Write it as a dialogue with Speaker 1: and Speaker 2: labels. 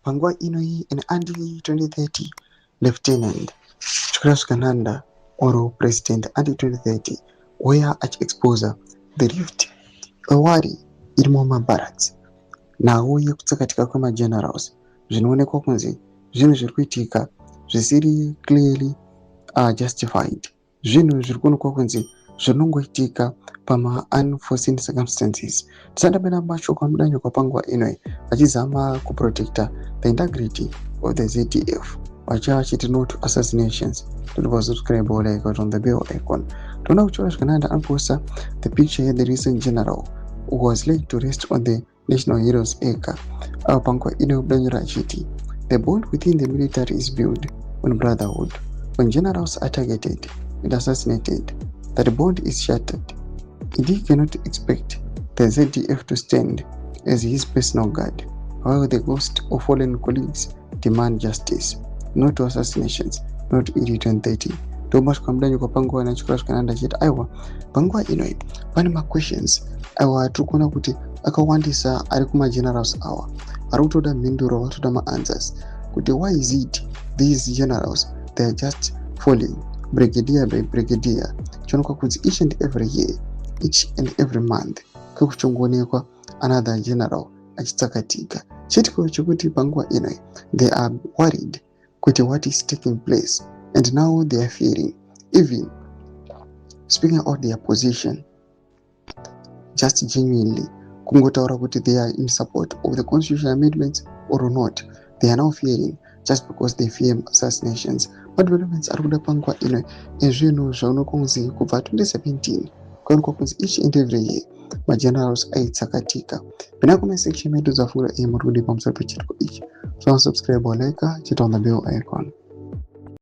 Speaker 1: panguva inoi in early 2030 Lieutenant Chikras Kananda oro President early 2030 waya achiexposa the rift awari iri mumabarracks nawo yekutsakatika kwemagenerals zvinoonekwa kunzi zvinhu zviri kuitika zvisiri clearly justified, zvinhu zviri kuonekwa kunzi zvinongoitika pama unforeseen circumstances. Tisandapinda mumashoko amudanyoka panguva inoi vachizama kuprotecta the integrity of the ZDF vachiva vachiti no to assassinations. Don't subscribe or like on the bell icon. Toona kuti Chikras Kananda anoposta the picture of the recent general who was laid to rest on the National Heroes Acre. Panguva inoi mudanyora achiti the bond within the military is built on brotherhood. When generals are targeted and assassinated, that bond is shattered. He cannot expect the ZDF to stand as his personal guard, while the ghosts of fallen colleagues demand justice, not assassinations, not ED 2030. Thomas Kamdanyo kwa panguva na Chikras Kananda chiti aiwa panguva inoi pane ma-questions aiwa tiri kuona kuti akawandisa ari kuma-generals awa ari kutoda mhinduro vatoda ma-answers kuti why is it these generals they are just falling brigadier by brigadier. Chionekwa kunzi each and every year, each and every month kwekuchongoonekwa another general achitsakatika. Chitiko chekuti panguva inoi they are worried kuti what is taking place and now they are fearing even speaking out their position just genuinely kungotaura kuti they are in support of the constitutional amendments or not. They are now fearing just because they fear assassinations. Madevelopments ari kuda panguva inoi ezvinhu zvaonekwa kunzi kubva 2017 kwaonekwa kunzi each and every year magenerals aitsakatika. Pinda kumasection medu dzafungira muri kudi pamusoro pechitiko ichi. So subscribe or like, chita on the bell icon.